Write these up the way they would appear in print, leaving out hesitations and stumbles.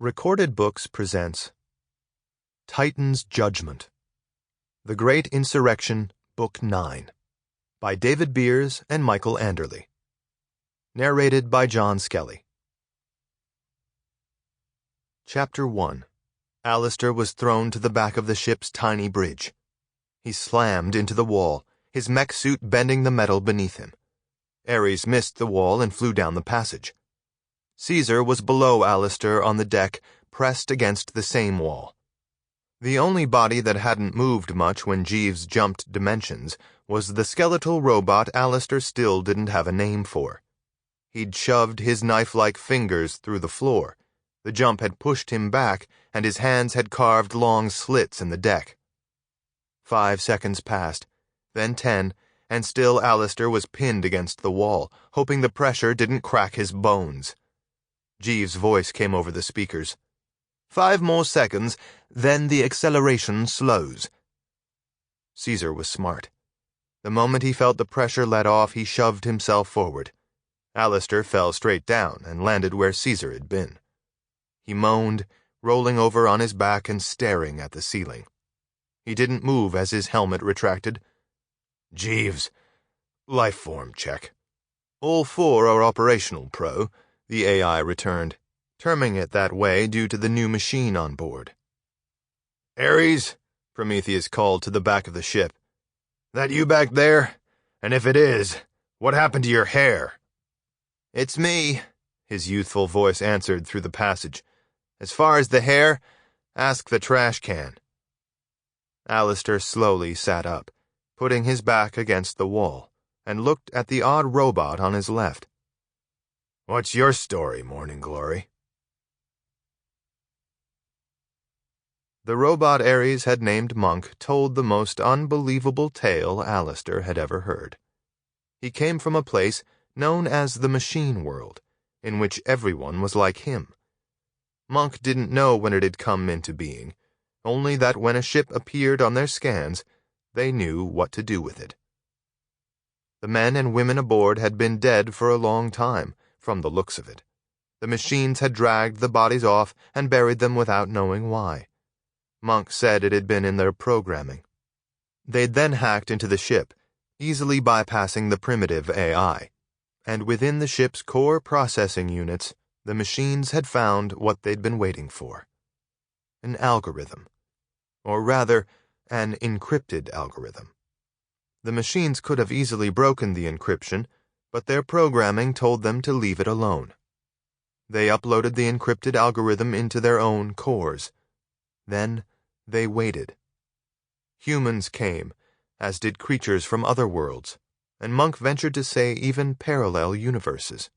Recorded Books presents Titan's Judgement, The Great Insurrection, Book 9, by David Beers and Michael Anderle. Narrated by John Skelley. Chapter 1. AllSeer was thrown to the back of the ship's tiny bridge. He slammed into the wall, his mech suit bending the metal beneath him. Ares missed the wall and flew down the passage. Caesar was below AllSeer on the deck, pressed against the same wall. The only body that hadn't moved much when Jeeves jumped dimensions was the skeletal robot AllSeer still didn't have a name for. He'd shoved his knife-like fingers through the floor. The jump had pushed him back, and his hands had carved long slits in the deck. 5 seconds passed, then 10, and still AllSeer was pinned against the wall, hoping the pressure didn't crack his bones. Jeeves' voice came over the speakers. 5 more seconds, then the acceleration slows. Caesar was smart. The moment he felt the pressure let off, he shoved himself forward. AllSeer fell straight down and landed where Caesar had been. He moaned, rolling over on his back and staring at the ceiling. He didn't move as his helmet retracted. Jeeves, life form check. All 4 are operational, Pro, the AI returned, terming it that way due to the new machine on board. Ares, Prometheus called to the back of the ship. That you back there? And if it is, what happened to your hair? It's me, his youthful voice answered through the passage. As far as the hair, ask the trash can. AllSeer slowly sat up, putting his back against the wall, and looked at the odd robot on his left. What's your story, Morning Glory? The robot Ares had named Monk told the most unbelievable tale AllSeer had ever heard. He came from a place known as the machine world, in which everyone was like him. Monk didn't know when it had come into being, only that when a ship appeared on their scans, they knew what to do with it. The men and women aboard had been dead for a long time, from the looks of it. The machines had dragged the bodies off and buried them without knowing why. Monk said it had been in their programming. They'd then hacked into the ship, easily bypassing the primitive AI, and within the ship's core processing units, the machines had found what they'd been waiting for. An algorithm. Or rather, an encrypted algorithm. The machines could have easily broken the encryption, but their programming told them to leave it alone. They uploaded the encrypted algorithm into their own cores. Then they waited. Humans came, as did creatures from other worlds, and Monk ventured to say even parallel universes.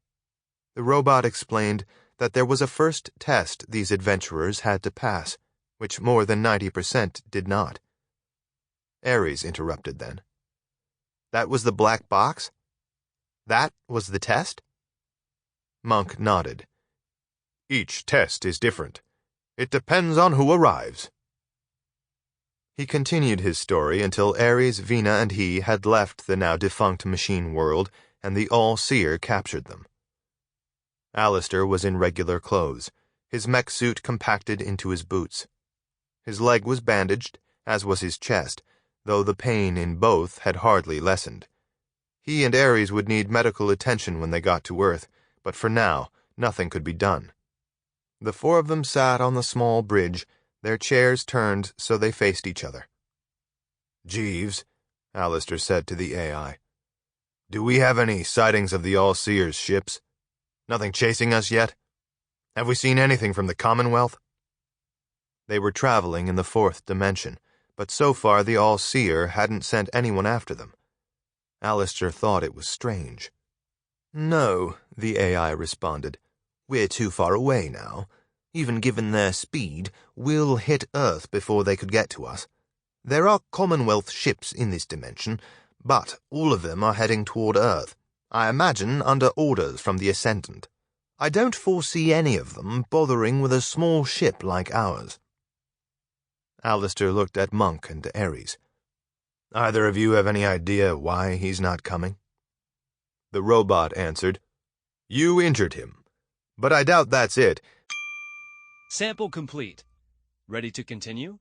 The robot explained that there was a first test these adventurers had to pass, which more than 90% did not. Ares interrupted then. That was the black box? That was the test? Monk nodded. Each test is different. It depends on who arrives. He continued his story until Ares, Vina, and he had left the now defunct machine world, and the AllSeer captured them. AllSeer was in regular clothes, his mech suit compacted into his boots. His leg was bandaged, as was his chest, though the pain in both had hardly lessened. He and Ares would need medical attention when they got to Earth, but for now, nothing could be done. The 4 of them sat on the small bridge, their chairs turned so they faced each other. Jeeves, AllSeer said to the AI, do we have any sightings of the AllSeer's ships? Nothing chasing us yet? Have we seen anything from the Commonwealth? They were traveling in the 4th dimension, but so far the AllSeer hadn't sent anyone after them. AllSeer thought it was strange. No, the AI responded. We're too far away now. Even given their speed, we'll hit Earth before they could get to us. There are Commonwealth ships in this dimension, but all of them are heading toward Earth, I imagine under orders from the Ascendant. I don't foresee any of them bothering with a small ship like ours. AllSeer looked at Monk and Ares. Either of you have any idea why he's not coming? The robot answered, You injured him. But I doubt that's it. Sample complete. Ready to continue?